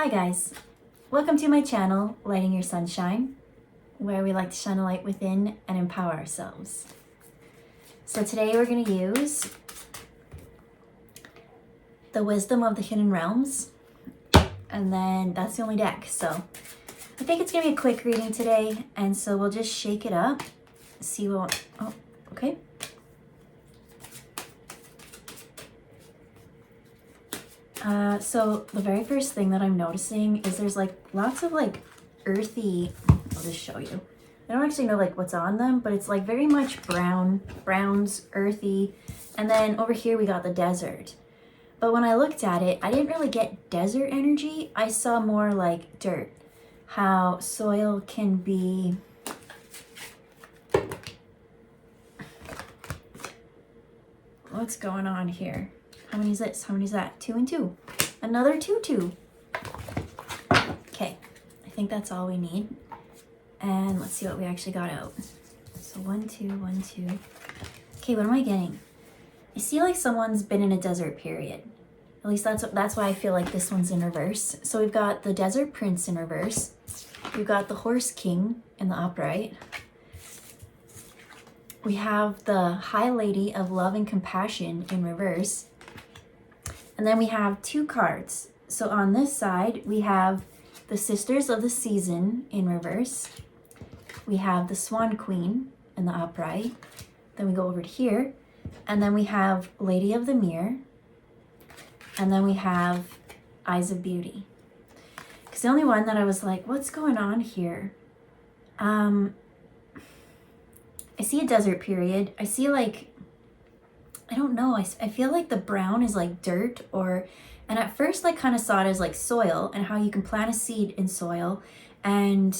Hi guys, welcome to my channel, Lighting Your Sunshine, where we like to shine a light within and empower ourselves. So today we're going to use the Wisdom of the Hidden Realms, and then that's the only deck. So I think it's going to be a quick reading today, and so we'll just shake it up, see what, oh, okay. So the very first thing that I'm noticing is there's like lots of like earthy, I'll just show you. I don't actually know like what's on them, but it's like very much browns, earthy. And then over here we got the desert. But when I looked at it, I didn't really get desert energy. I saw more like dirt, how soil can be what's going on here? How many is this? How many is that? 2 and 2. Another 2. Okay, I think that's all we need. And let's see what we actually got out. So 1, 2, 1, 2. Okay, what am I getting? I see like someone's been in a desert period. At least that's why I feel like this one's in reverse. So we've got the Desert Prince in reverse. We've got the Horse King in the upright. We have the High Lady of Love and Compassion in reverse. And then we have 2 cards. So on this side, we have the Sisters of the Season in reverse. We have the Swan Queen in the upright. Then we go over to here. And then we have Lady of the Mirror. And then we have Eyes of Beauty. Because the only one that I was like, what's going on here? I see a desert period. I see like, I don't know. I feel like the brown is like dirt and at first I kind of saw it as like soil and how you can plant a seed in soil and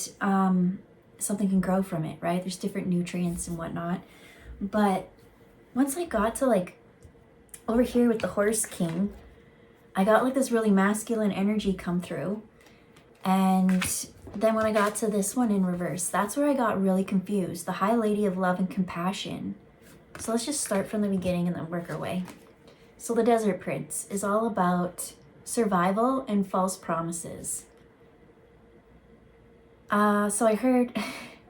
something can grow from it, right? There's different nutrients and whatnot. But once I got to like over here with the Horse King, I got like this really masculine energy come through. And then when I got to this one in reverse, that's where I got really confused. The High Lady of Love and Compassion. So let's just start from the beginning and then work our way. So the Desert Prince is all about survival and false promises. So I heard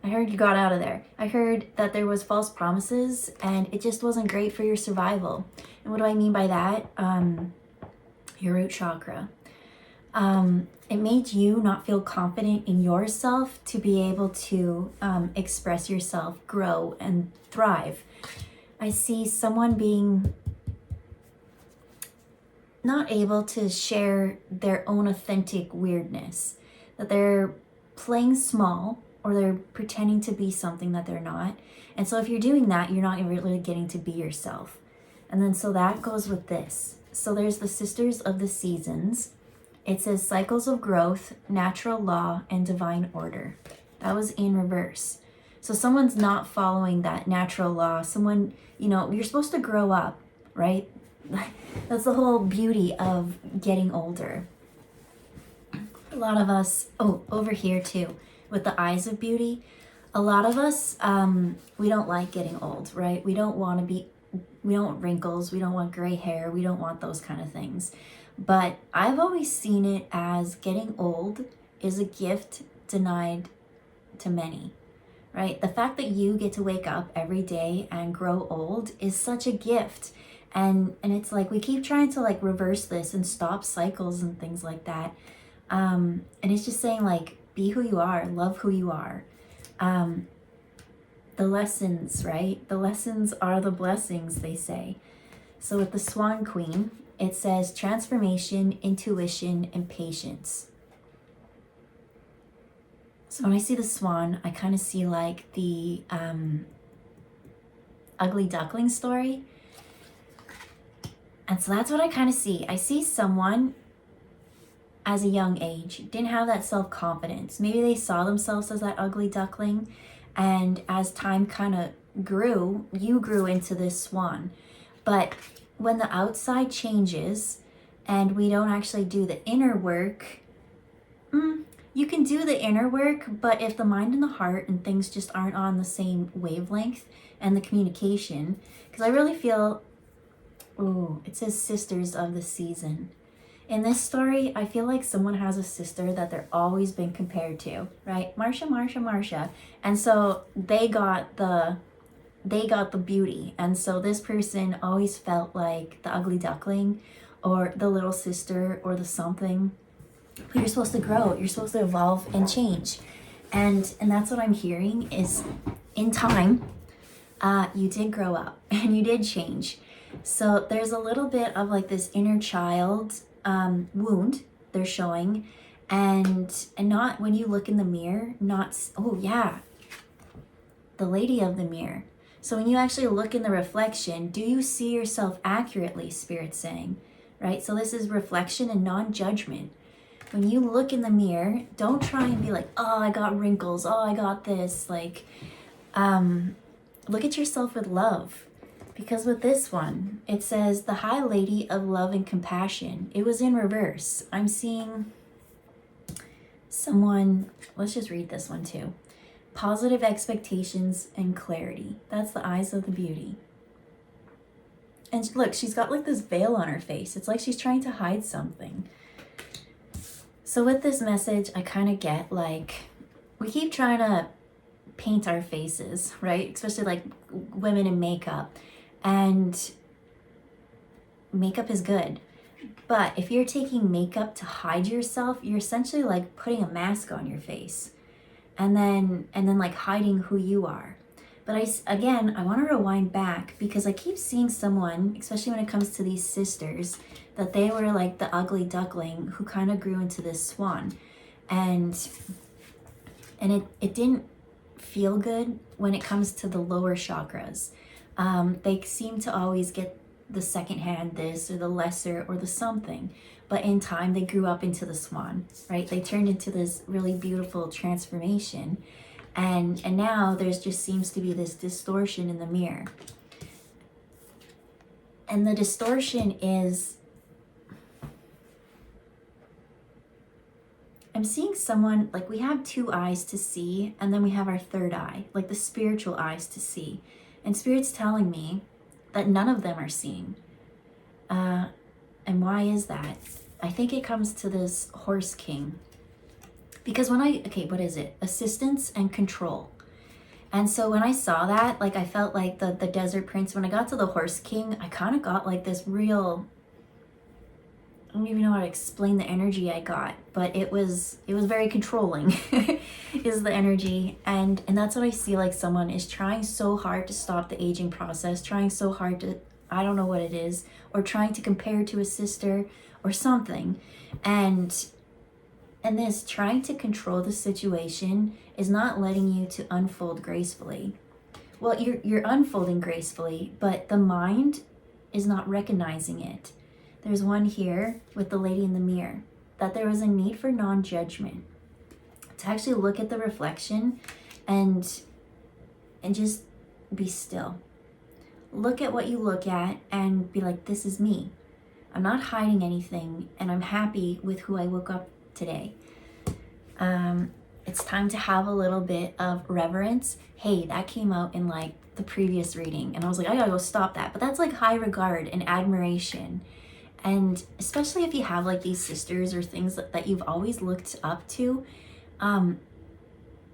you got out of there. I heard that there was false promises and it just wasn't great for your survival. And what do I mean by that? Your root chakra. It made you not feel confident in yourself to be able to express yourself, grow, and thrive. I see someone being not able to share their own authentic weirdness, that they're playing small or they're pretending to be something that they're not. And so if you're doing that, you're not really getting to be yourself. And then so that goes with this. So there's the Sisters of the Seasons. It says cycles of growth, natural law, and divine order. That was in reverse. So someone's not following that natural law. Someone, you're supposed to grow up, right? That's the whole beauty of getting older. A lot of us, over here too, with the Eyes of Beauty, a lot of us, we don't like getting old, right? We don't want wrinkles, we don't want gray hair, we don't want those kind of things. But I've always seen it as getting old is a gift denied to many. Right? The fact that you get to wake up every day and grow old is such a gift. And it's like we keep trying to like reverse this and stop cycles and things like that. And it's just saying like, be who you are, love who you are. The lessons, right? The lessons are the blessings, they say. So with the Swan Queen, it says transformation, intuition, and patience. So when I see the swan, I kind of see like the ugly duckling story. And so that's what I kind of see. I see someone as a young age didn't have that self-confidence. Maybe they saw themselves as that ugly duckling. And as time kind of grew, you grew into this swan. But when the outside changes and we don't actually do the inner work, you can do the inner work, but if the mind and the heart and things just aren't on the same wavelength and the communication, because I really feel, it says Sisters of the Season. In this story, I feel like someone has a sister that they're always been compared to, right? Marsha, Marsha, Marsha. And so they got the beauty. And so this person always felt like the ugly duckling or the little sister or the something. But you're supposed to grow, you're supposed to evolve and change. And that's what I'm hearing is in time, you did grow up and you did change. So there's a little bit of like this inner child wound they're showing, and not when you look in the mirror, not, oh yeah, the lady of the mirror. So when you actually look in the reflection, do you see yourself accurately, Spirit's saying, right? So this is reflection and non-judgment. When you look in the mirror, don't try and be like, oh, I got wrinkles, oh, I got this, like, look at yourself with love. Because with this one, it says the High Lady of Love and Compassion. It was in reverse. I'm seeing someone, let's just read this one too. Positive expectations and clarity. That's the eyes of the beauty. And look, she's got like this veil on her face. It's like she's trying to hide something. So with this message, I kind of get like, we keep trying to paint our faces, right? Especially like women in makeup. And makeup is good. But if you're taking makeup to hide yourself, you're essentially like putting a mask on your face. And then like hiding who you are. But I want to rewind back because I keep seeing someone, especially when it comes to these sisters, that they were like the ugly duckling who kind of grew into this swan. And it didn't feel good when it comes to the lower chakras. They seem to always get the secondhand this or the lesser or the something. But in time, they grew up into the swan, right? They turned into this really beautiful transformation. And now there's just seems to be this distortion in the mirror. And the distortion is, I'm seeing someone, like we have two eyes to see, and then we have our third eye, like the spiritual eyes to see. And Spirit's telling me that none of them are seeing. And why is that? I think it comes to this horse king. Because what is it? Assistance and control. And so when I saw that, like I felt like the desert prince, when I got to the horse king, I kind of got like this real, I don't even know how to explain the energy I got, but it was very controlling is the energy. And that's what I see, like someone is trying so hard to stop the aging process, trying so hard to, I don't know what it is, or trying to compare to a sister or something. And this trying to control the situation is not letting you to unfold gracefully. Well, you're unfolding gracefully, but the mind is not recognizing it. There's one here with the lady in the mirror, that there was a need for non-judgment, to actually look at the reflection and just be still. Look at what you look at and be like, this is me. I'm not hiding anything, and I'm happy with who I woke up today. It's time to have a little bit of reverence. Hey, that came out in like the previous reading, and I was like, I gotta go stop that. But that's like high regard and admiration. And especially if you have like these sisters or things that you've always looked up to,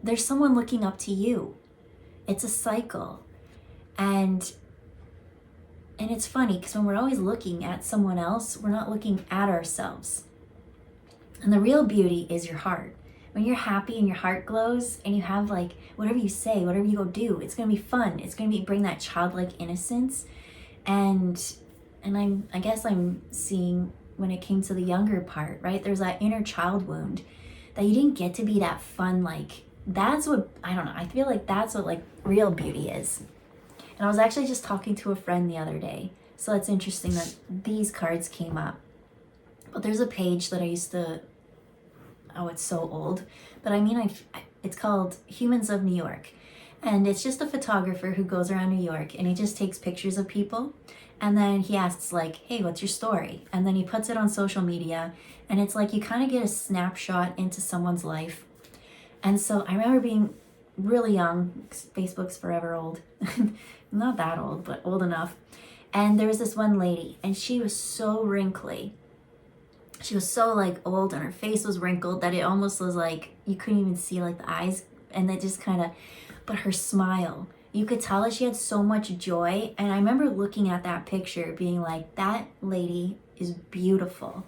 there's someone looking up to you. It's a cycle. And it's funny because when we're always looking at someone else, we're not looking at ourselves. And the real beauty is your heart. When you're happy and your heart glows and you have like whatever you say, whatever you go do, it's gonna be fun. It's gonna bring that childlike innocence. And I guess I'm seeing when it came to the younger part, right? There's that inner child wound that you didn't get to be that fun, like that's what, I don't know, I feel like that's what like real beauty is. And I was actually just talking to a friend the other day. So it's interesting that these cards came up. But there's a page that I used to, oh, it's so old. But I mean, it's called Humans of New York. And it's just a photographer who goes around New York and he just takes pictures of people. And then he asks like, hey, what's your story? And then he puts it on social media. And it's like you kind of get a snapshot into someone's life. And so I remember being really young. Facebook's forever old. Not that old, but old enough. And there was this one lady and she was so wrinkly. She was so like old and her face was wrinkled that it almost was like you couldn't even see like the eyes, and they just kind of, but her smile, you could tell that she had so much joy. And I remember looking at that picture being like, that lady is beautiful.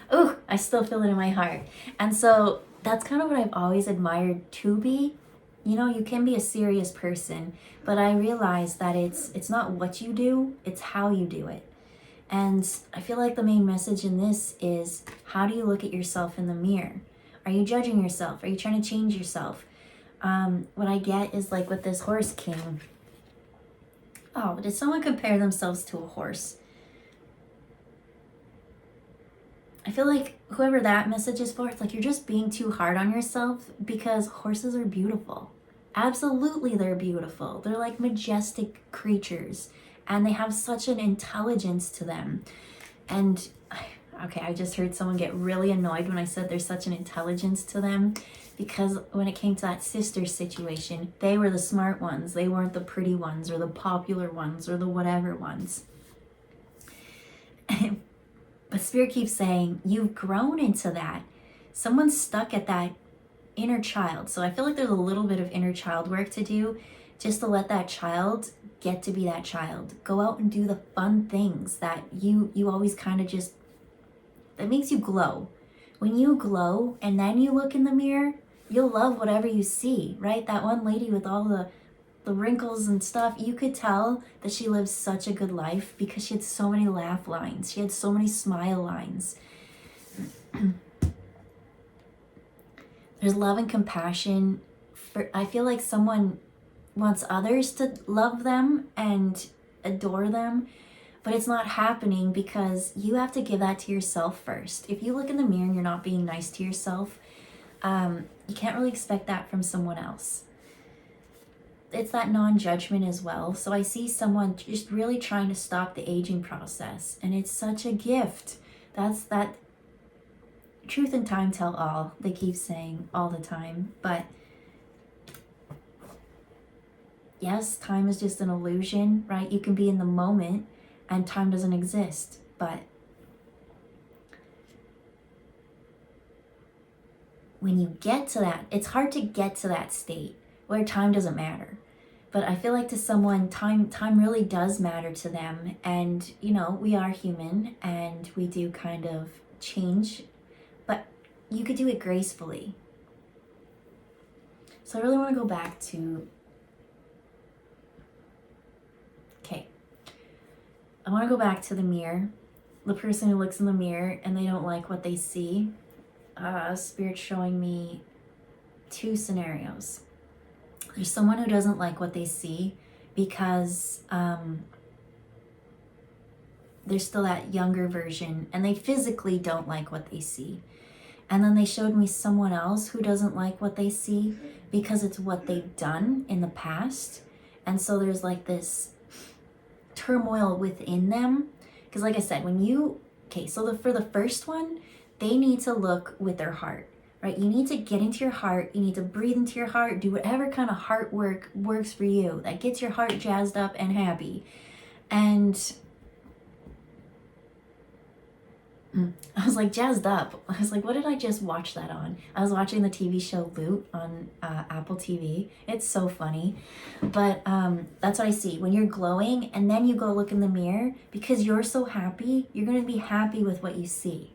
Oh, I still feel it in my heart. And so that's kind of what I've always admired to be. You know, you can be a serious person, but I realize that it's not what you do, it's how you do it. And I feel like the main message in this is, how do you look at yourself in the mirror? Are you judging yourself? Are you trying to change yourself? What I get is like with this horse king. Oh, did someone compare themselves to a horse? I feel like whoever that message is for, it's like you're just being too hard on yourself, because horses are beautiful. Absolutely, they're beautiful. They're like majestic creatures, and they have such an intelligence to them. And okay, I just heard someone get really annoyed when I said there's such an intelligence to them, because when it came to that sister situation, they were the smart ones. They weren't the pretty ones or the popular ones or the whatever ones. But Spirit keeps saying, you've grown into that. Someone's stuck at that inner child. So I feel like there's a little bit of inner child work to do, just to let that child get to be that child. Go out and do the fun things that you always kind of just, that makes you glow. When you glow and then you look in the mirror, you'll love whatever you see, right? That one lady with all the wrinkles and stuff, you could tell that she lived such a good life because she had so many laugh lines. She had so many smile lines. There's love and compassion. I feel like someone wants others to love them and adore them, but it's not happening because you have to give that to yourself first. If you look in the mirror and you're not being nice to yourself, you can't really expect that from someone else. It's that non-judgment as well. So I see someone just really trying to stop the aging process, and it's such a gift. That's that truth and time tell all, they keep saying all the time. But yes, time is just an illusion, right? You can be in the moment and time doesn't exist. But when you get to that, it's hard to get to that state where time doesn't matter. But I feel like to someone, time really does matter to them. And, you know, we are human and we do kind of change, but you could do it gracefully. So I really want to go back to, I want to go back to the mirror. The person who looks in the mirror and they don't like what they see. Spirit's showing me two scenarios. There's someone who doesn't like what they see because they're still that younger version and they physically don't like what they see. And then they showed me someone else who doesn't like what they see because it's what they've done in the past. And so there's like this turmoil within them. Because like I said, for the first one, they need to look with their heart. Right? You need to get into your heart. You need to breathe into your heart. Do whatever kind of heart work works for you that gets your heart jazzed up and happy. And I was like jazzed up. I was like, what did I just watch that on? I was watching the TV show Loot on Apple TV. It's so funny. But that's what I see. When you're glowing and then you go look in the mirror, because you're so happy, you're going to be happy with what you see.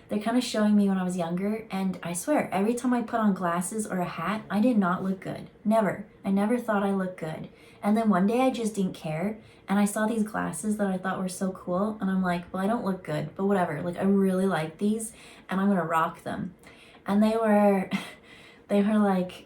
They're kind of showing me when I was younger, and I swear, every time I put on glasses or a hat, I did not look good. Never. I never thought I looked good. And then one day I just didn't care, and I saw these glasses that I thought were so cool, and I'm like, well, I don't look good, but whatever. Like, I really like these, and I'm gonna rock them. And they were like,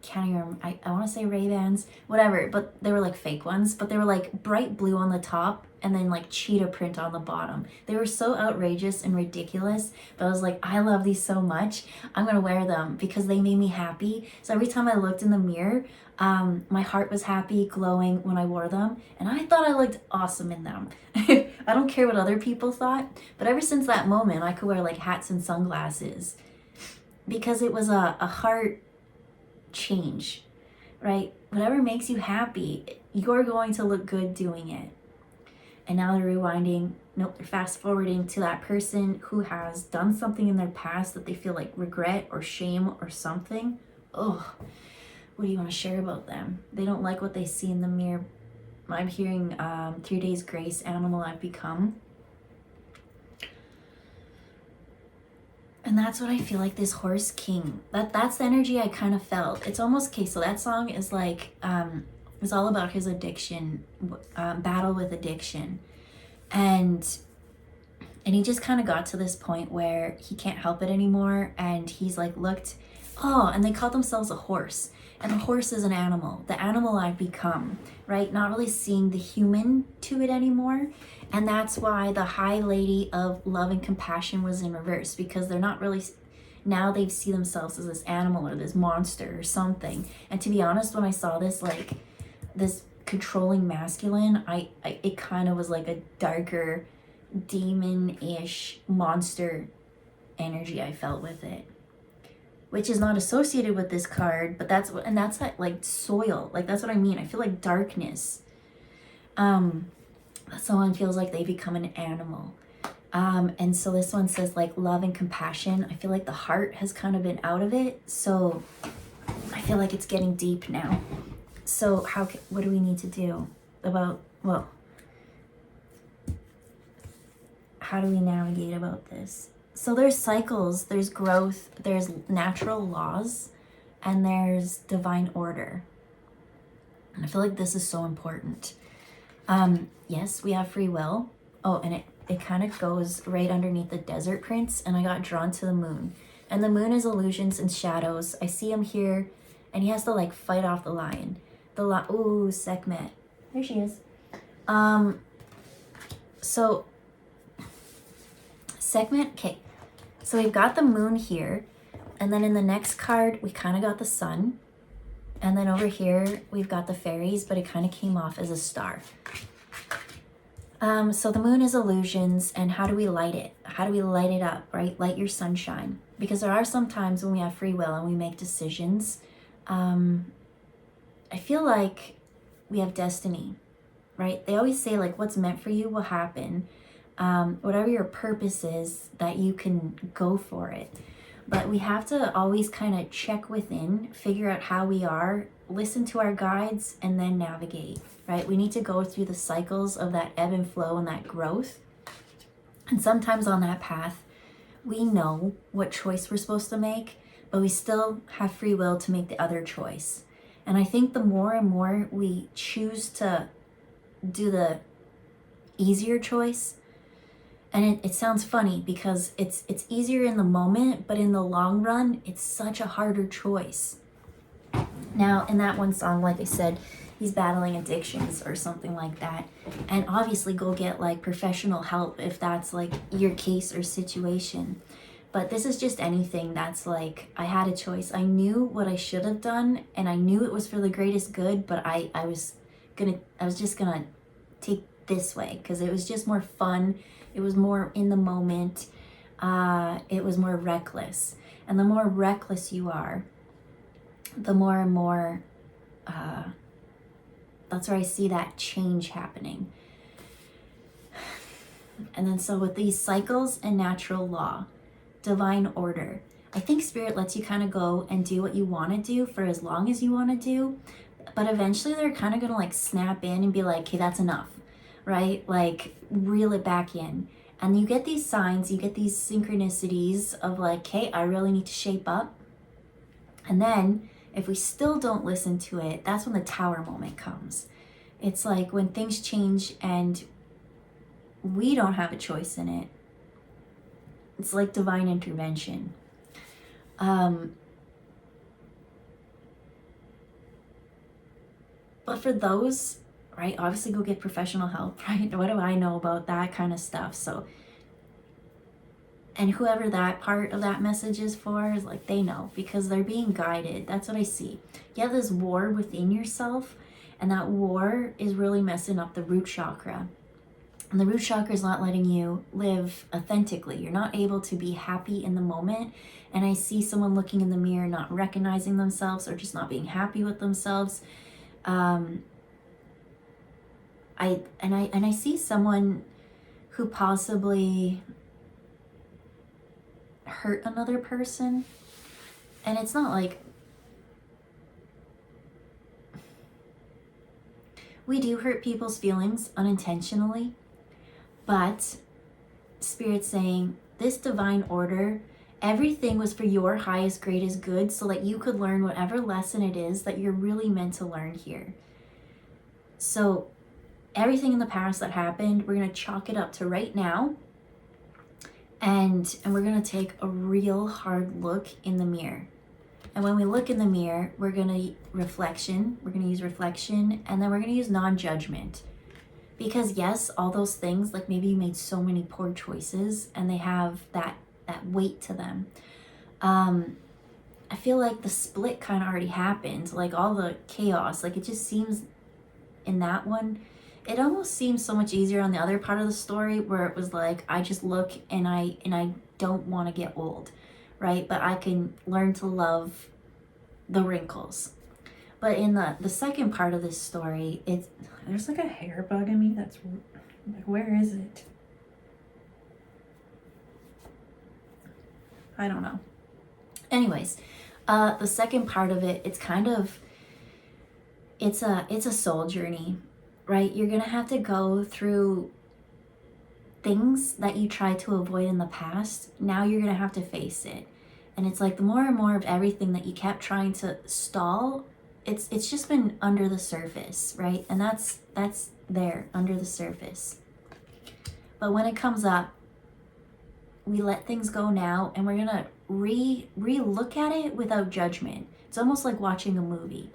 can't even remember. I want to say Ray-Bans, whatever, but they were like fake ones, but they were like bright blue on the top and then like cheetah print on the bottom. They were so outrageous and ridiculous, but I was like, I love these so much. I'm going to wear them because they made me happy. So every time I looked in the mirror, my heart was happy, glowing when I wore them, and I thought I looked awesome in them. I don't care what other people thought, but ever since that moment, I could wear like hats and sunglasses because it was a heart change, right? whatever makes you happy, you're going to look good doing it. And now they're rewinding, nope, they're fast forwarding to that person who has done something in their past that they feel like regret or shame or something. Oh, what do you want to share about them? They don't like what they see in the mirror. I'm hearing 3 days grace, animal I've become. And that's what I feel like this horse king, that's the energy I kind of felt. It's almost, okay, so that song is like, it's all about his addiction, battle with addiction. And he just kind of got to this point where he can't help it anymore. And he's like, looked, oh, and they called themselves a horse. And a horse is an animal, the animal I've become, right? Not really seeing the human to it anymore. And that's why the high lady of love and compassion was in reverse, because they're not really, now they see themselves as this animal or this monster or something. And to be honest, when I saw this, like this controlling masculine, it kind of was like a darker demon-ish monster energy I felt with it, which is not associated with this card, but that's what, and that's that like soil, like that's what I mean. I feel like darkness. Someone feels like they become an animal. And so this one says like love and compassion. I feel like the heart has kind of been out of it. So I feel like it's getting deep now. So what do we need to do about, well, how do we navigate about this? So there's cycles, there's growth, there's natural laws, and there's divine order. And I feel like this is so important. Yes, we have free will. Oh, and it kind of goes right underneath the desert prince, and I got drawn to the moon. And the moon is illusions and shadows. I see him here, and he has to like fight off the lion. Ooh, Sekhmet. There she is. So Sekhmet, okay. So we've got the moon here, and then in the next card, we kind of got the sun. And then over here, we've got the fairies, but it kind of came off as a star. So the moon is illusions, and how do we light it? How do we light it up, right? Light your sunshine. Because there are some times when we have free will and we make decisions. I feel like we have destiny, right? They always say like what's meant for you will happen. Whatever your purpose is, that you can go for it. But we have to always kind of check within, figure out how we are, listen to our guides, and then navigate, right? We need to go through the cycles of that ebb and flow and that growth. And sometimes on that path, we know what choice we're supposed to make, but we still have free will to make the other choice. And I think the more and more we choose to do the easier choice, and it sounds funny because it's easier in the moment, but in the long run, it's such a harder choice. Now, in that one song, like I said, he's battling addictions or something like that. And obviously go get like professional help if that's like your case or situation. But this is just anything that's like, I had a choice. I knew what I should have done, and I knew it was for the greatest good, but I was just gonna take this way because it was just more fun. It was more in the moment. It was more reckless. And the more reckless you are, the more and more, that's where I see that change happening. And then so with these cycles and natural law, divine order, I think spirit lets you kind of go and do what you want to do for as long as you want to do. But eventually they're kind of going to like snap in and be like, okay, that's enough. Right? Like reel it back in. And you get these signs, you get these synchronicities of like, hey, I really need to shape up. And then if we still don't listen to it, that's when the tower moment comes. It's like when things change and we don't have a choice in it. It's like divine intervention. But for those, right, obviously go get professional help, right? What do I know about that kind of stuff? So, and whoever that part of that message is for, is like, they know because they're being guided. That's what I see. You have this war within yourself, and that war is really messing up the root chakra. And the root chakra is not letting you live authentically. You're not able to be happy in the moment. And I see someone looking in the mirror, not recognizing themselves or just not being happy with themselves. I see someone who possibly hurt another person, and it's not like we do hurt people's feelings unintentionally, but Spirit's saying this divine order, everything was for your highest, greatest good, so that you could learn whatever lesson it is that you're really meant to learn here. So everything in the past that happened, we're going to chalk it up to right now, and we're going to take a real hard look in the mirror. And when we look in the mirror, we're going to use reflection, and then we're going to use non-judgment. Because yes, all those things, like maybe you made so many poor choices and they have that weight to them. I feel like the split kind of already happened, like all the chaos, like it just seems in that one, it almost seems so much easier on the other part of the story where it was like, I just look and I don't want to get old, right? But I can learn to love the wrinkles. But in the second part of this story, there's like a hair bug in me that's like, where is it? I don't know. Anyways, the second part of it, it's a soul journey, right? You're gonna have to go through things that you tried to avoid in the past. Now you're gonna have to face it. And it's like the more and more of everything that you kept trying to stall, it's just been under the surface, right? And that's there under the surface. But when it comes up, we let things go now, and we're gonna re-look at it without judgment. It's almost like watching a movie.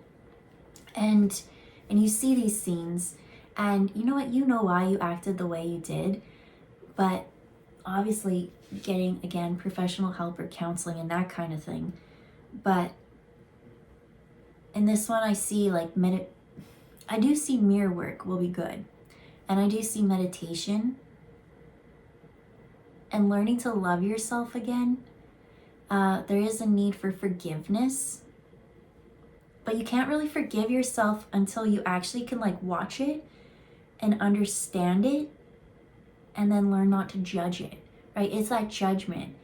And you see these scenes, and you know what? You know why you acted the way you did, but obviously getting, again, professional help or counseling and that kind of thing. But in this one, I see like I do see mirror work will be good. And I do see meditation and learning to love yourself again. There is a need for forgiveness, but you can't really forgive yourself until you actually can like watch it and understand it and then learn not to judge it, right? It's that judgment.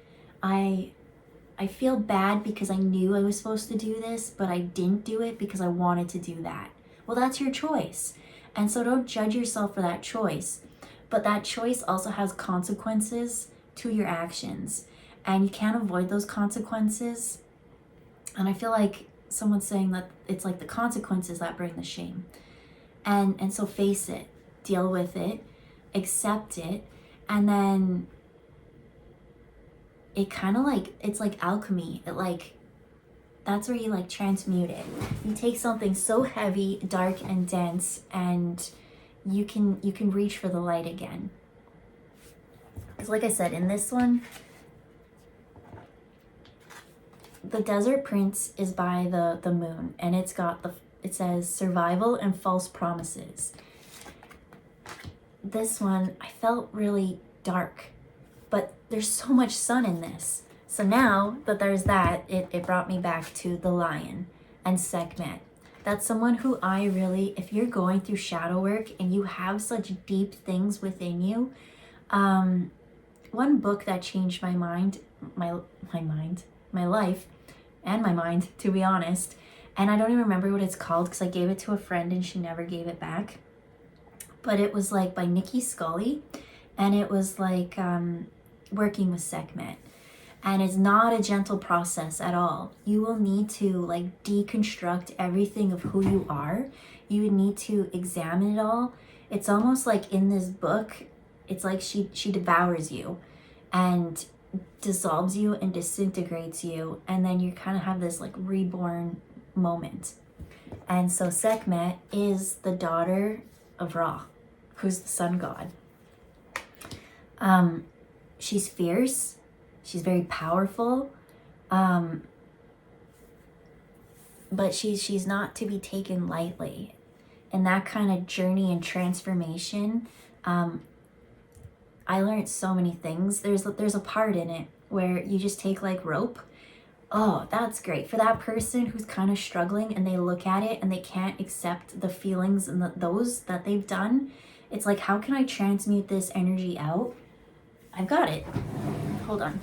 I feel bad because I knew I was supposed to do this, but I didn't do it because I wanted to do that. Well, that's your choice. And so don't judge yourself for that choice. But that choice also has consequences to your actions. And you can't avoid those consequences. And I feel like someone's saying that it's like the consequences that bring the shame. And so face it, deal with it, accept it, and then it kind of like, it's like alchemy. It like, that's where you like transmute it. You take something so heavy, dark, and dense, and you can reach for the light again. Because like I said, in this one, the Desert Prince is by the moon, and it says survival and false promises. This one, I felt really dark, but there's so much sun in this. So now that there's that, it brought me back to the Lion and Sekhmet. That's someone who I really, if you're going through shadow work and you have such deep things within you, one book that changed my mind, my life, and my mind, to be honest, and I don't even remember what it's called because I gave it to a friend and she never gave it back, but it was like by Nikki Scully, and it was like working with Sekhmet. And it's not a gentle process at all. You will need to like deconstruct everything of who you are. You would need to examine it all. It's almost like in this book, it's like she devours you and dissolves you and disintegrates you. And then you kind of have this like reborn moment. And so Sekhmet is the daughter of Ra, who's the sun god. She's fierce. She's very powerful, but she's not to be taken lightly. And that kind of journey and transformation, I learned so many things. There's a part in it where you just take like rope Oh, that's great. For that person who's kind of struggling and they look at it and they can't accept the feelings and those that they've done, it's like, how can I transmute this energy out? I've got it. Hold on.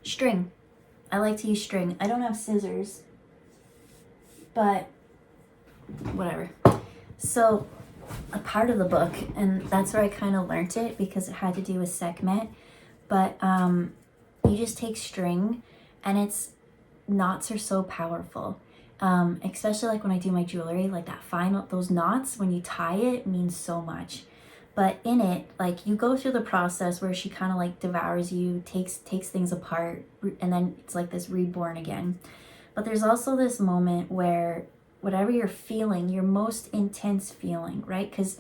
String. I like to use string. I don't have scissors, but whatever. So a part of the book, and that's where I kind of learnt it because it had to do with Sekhmet, but you just take string, and it's knots are so powerful, especially like when I do my jewelry, like that final, those knots, when you tie it, means so much. But in it, like, you go through the process where she kind of like devours you, takes things apart, and then it's like this reborn again. But there's also this moment where whatever you're feeling, your most intense feeling, right? Because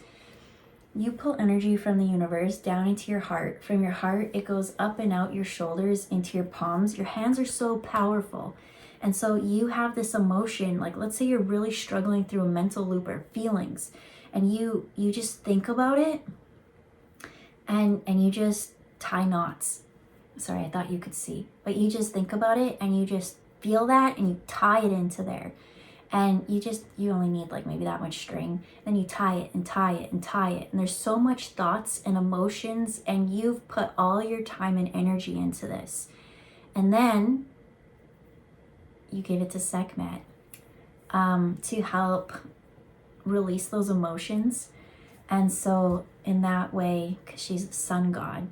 you pull energy from the universe down into your heart. From your heart, it goes up and out your shoulders into your palms. Your hands are so powerful. And so you have this emotion, like, let's say you're really struggling through a mental loop or feelings, and you just think about it, and you just tie knots. Sorry, I thought you could see. But you just think about it, and you just feel that, and you tie it into there. And you only need like maybe that much string. Then you tie it and tie it and tie it. And there's so much thoughts and emotions, and you've put all your time and energy into this. And then you give it to Sekhmet to help release those emotions. And so in that way, because she's the sun god,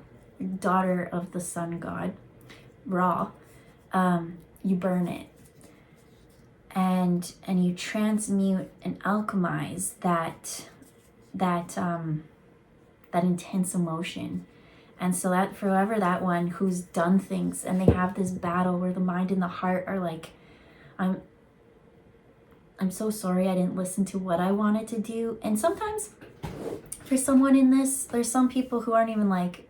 daughter of the sun god, Ra, you burn it. And you transmute and alchemize that intense emotion. And so that for whoever that one who's done things and they have this battle where the mind and the heart are like, I'm so sorry I didn't listen to what I wanted to do. And sometimes for someone in this, there's some people who aren't even like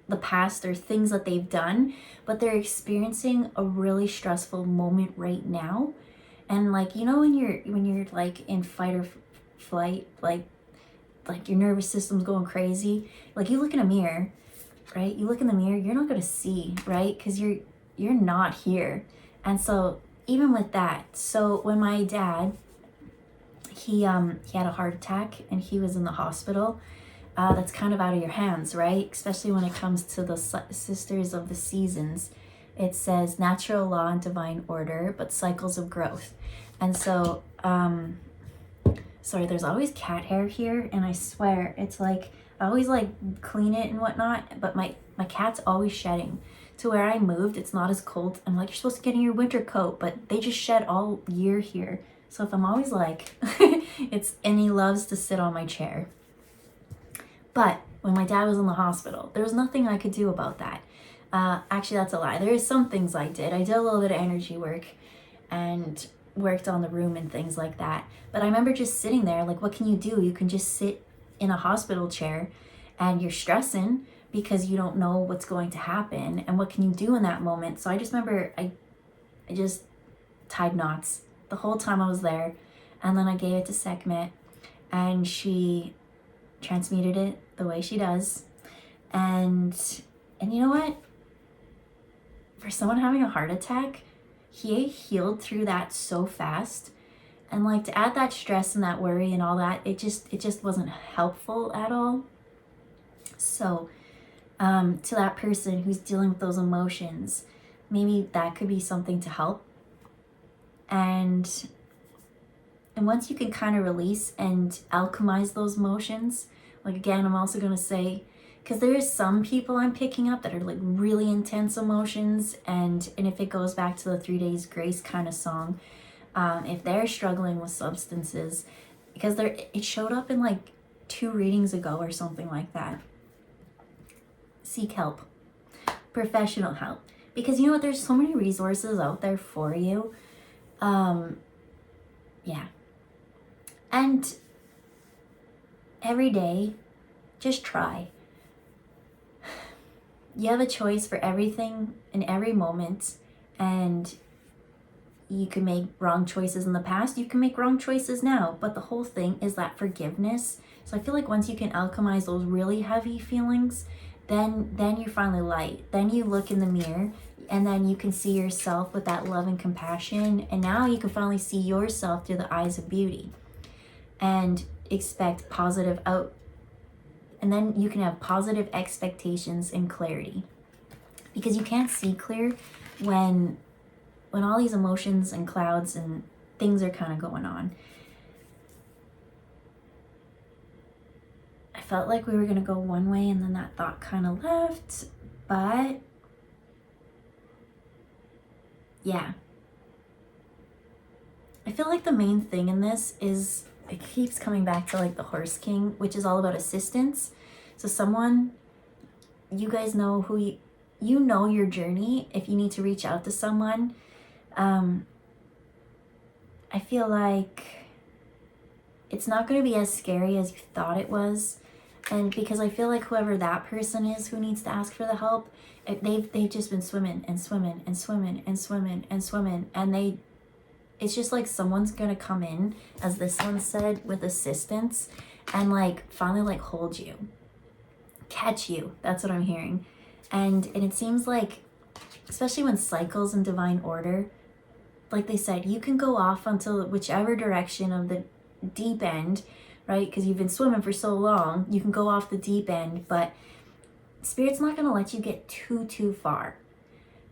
the past or things that they've done, but they're experiencing a really stressful moment right now. And like, you know, when you're like in fight or flight, like your nervous system's going crazy, like you look in a mirror, right? You look in the mirror, you're not going to see, right? Because you're not here. And so even with that, so when my dad, he had a heart attack and he was in the hospital, that's kind of out of your hands, right? Especially when it comes to the sisters of the seasons. It says natural law and divine order, but cycles of growth. And so, sorry, there's always cat hair here, and I swear it's like, I always like clean it and whatnot, but my cat's always shedding. To where I moved, it's not as cold. I'm like, you're supposed to get in your winter coat, but they just shed all year here. So if I'm always like, and he loves to sit on my chair. But when my dad was in the hospital, there was nothing I could do about that. Actually, that's a lie. There is some things I did. I did a little bit of energy work and worked on the room and things like that. But I remember just sitting there, like, what can you do? You can just sit in a hospital chair and you're stressing because you don't know what's going to happen. And what can you do in that moment? So I just remember I just tied knots the whole time I was there. And then I gave it to Sekhmet, and she transmuted it the way she does. And you know what? For someone having a heart attack, he healed through that so fast. And like, to add that stress and that worry and all that, it just wasn't helpful at all. So to that person who's dealing with those emotions, maybe that could be something to help. And once you can kind of release and alchemize those emotions, like, again, I'm also going to say, because there is some people I'm picking up that are like really intense emotions, and if it goes back to the 3 Days Grace kind of song, if they're struggling with substances, because it showed up in like 2 readings ago or something like that. Seek help, professional help, because you know what? There's so many resources out there for you. Yeah, and every day, just try. You have a choice for everything in every moment, and You can make wrong choices in the past, you can make wrong choices now, but the whole thing is that forgiveness. So I feel like once you can alchemize those really heavy feelings, then you're finally light. Then you look in the mirror and then you can see yourself with that love and compassion, and now you can finally see yourself through the eyes of beauty and expect positive out, and then you can have positive expectations and clarity, because you can't see clear when all these emotions and clouds and things are kind of going on. I felt like we were going to go one way and then that thought kind of left, but yeah. I feel like the main thing in this is, it keeps coming back to like the Horse King, which is all about assistance. So someone, you guys know who you know your journey. If you need to reach out to someone, I feel like it's not going to be as scary as you thought it was. And because I feel like whoever that person is who needs to ask for the help, they've just been swimming and swimming and swimming and swimming and swimming, and it's just like someone's gonna come in, as this one said, with assistance and like finally like hold you, catch you. That's what I'm hearing. And it seems like, especially when cycles in divine order, like they said, you can go off until whichever direction of the deep end, right? Because you've been swimming for so long, you can go off the deep end, but Spirit's not going to let you get too far.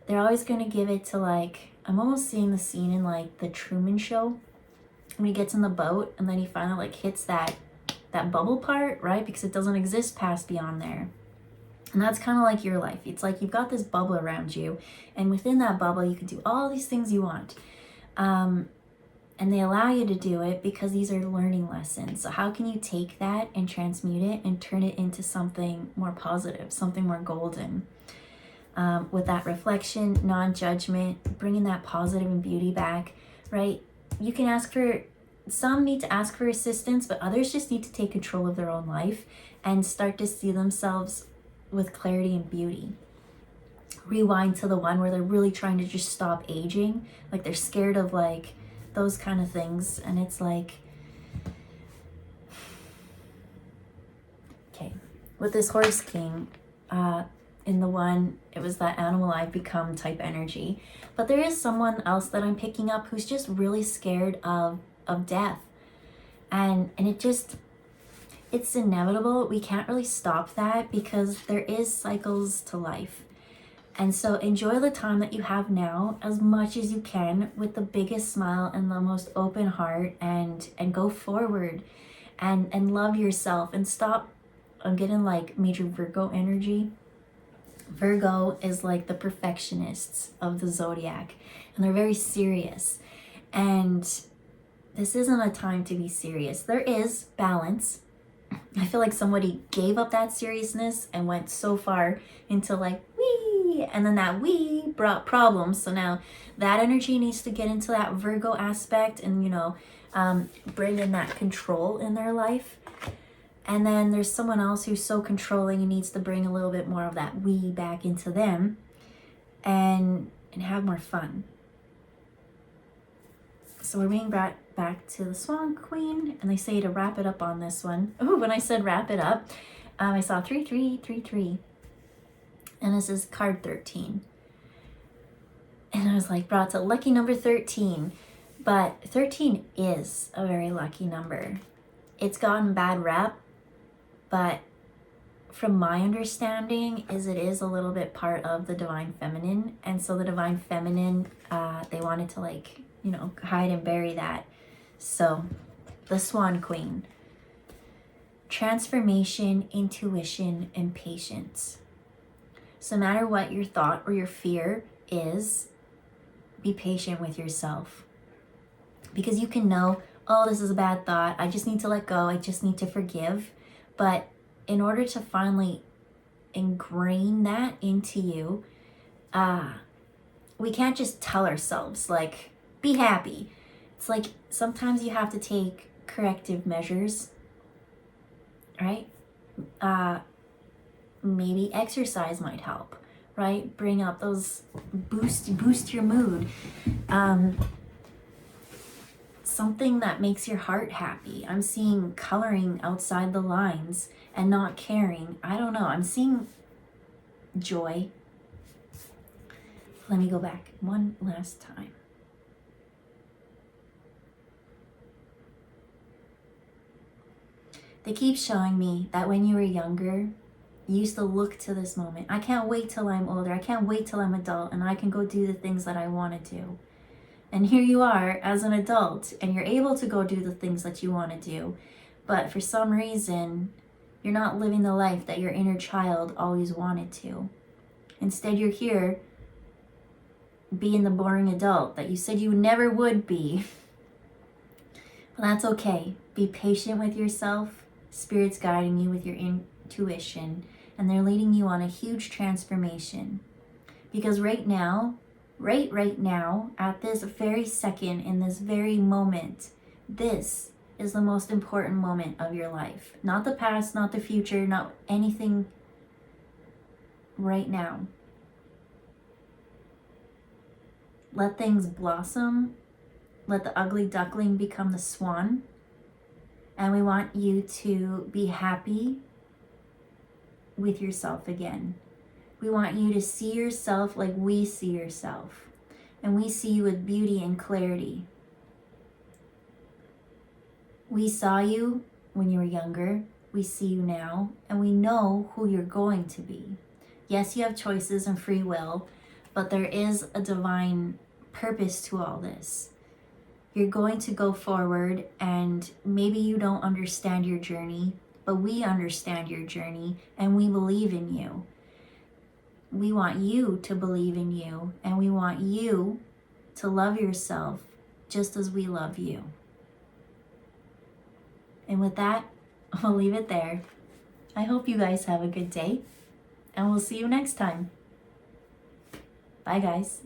They're always going to give it to, like, I'm almost seeing the scene in like the Truman Show when he gets in the boat and then he finally like hits that bubble part, right? Because it doesn't exist past beyond there. And that's kind of like your life. It's like you've got this bubble around you, and within that bubble you can do all these things you want. And they allow you to do it because these are learning lessons. So how can you take that and transmute it and turn it into something more positive, something more golden? With that reflection, non-judgment, bringing that positive and beauty back, right? You can ask for, some need to ask for assistance, but others just need to take control of their own life and start to see themselves with clarity and beauty. Rewind to the one where they're really trying to just stop aging, like they're scared of like those kind of things, and it's like, okay, with this Horse King, in the one, it was that animal I've become type energy, but there is someone else that I'm picking up who's just really scared of death, and it's inevitable. We can't really stop that because there is cycles to life. And so enjoy the time that you have now as much as you can with the biggest smile and the most open heart, and go forward and love yourself and stop. I'm getting like major Virgo energy. Virgo is like the perfectionists of the zodiac, and they're very serious. And this isn't a time to be serious. There is balance. I feel like somebody gave up that seriousness and went so far into like, wee, and then that wee brought problems. So now that energy needs to get into that Virgo aspect and, bring in that control in their life. And then there's someone else who's so controlling and needs to bring a little bit more of that we back into them and have more fun. So we're being brought back to the Swan Queen, and they say to wrap it up on this one. Oh, when I said wrap it up, I saw 3333, and this is card 13. And I was like, brought to lucky number 13. But 13 is a very lucky number. It's gotten bad rep, but from my understanding is it is a little bit part of the divine feminine. And so the divine feminine, they wanted to hide and bury that. So the Swan Queen, transformation, intuition, and patience. So no matter what your thought or your fear is, be patient with yourself, because you can know, oh, this is a bad thought, I just need to let go, I just need to forgive. But in order to finally ingrain that into you, we can't just tell ourselves like, be happy. It's like sometimes you have to take corrective measures, right? Maybe exercise might help, right? Bring up those, boost your mood. something that makes your heart happy. I'm seeing coloring outside the lines and not caring. I don't know. I'm seeing joy. Let me go back one last time. They keep showing me that when you were younger, you used to look to this moment. I can't wait till I'm older. I can't wait till I'm adult and I can go do the things that I want to do. And here you are as an adult and you're able to go do the things that you want to do. But for some reason, you're not living the life that your inner child always wanted to. Instead, you're here being the boring adult that you said you never would be. But that's okay. Be patient with yourself. Spirit's guiding you with your intuition, and they're leading you on a huge transformation. Because right now, right now, at this very second, in this very moment, this is the most important moment of your life. Not the past, not the future, not anything. Right now. Let things blossom. Let the ugly duckling become the swan. And we want you to be happy with yourself again. We want you to see yourself like we see yourself. And we see you with beauty and clarity. We saw you when you were younger. We see you now. And we know who you're going to be. Yes, you have choices and free will, but there is a divine purpose to all this. You're going to go forward, and maybe you don't understand your journey, but we understand your journey and we believe in you. We want you to believe in you, and we want you to love yourself just as we love you. And with that, I'll leave it there. I hope you guys have a good day, and we'll see you next time. Bye, guys.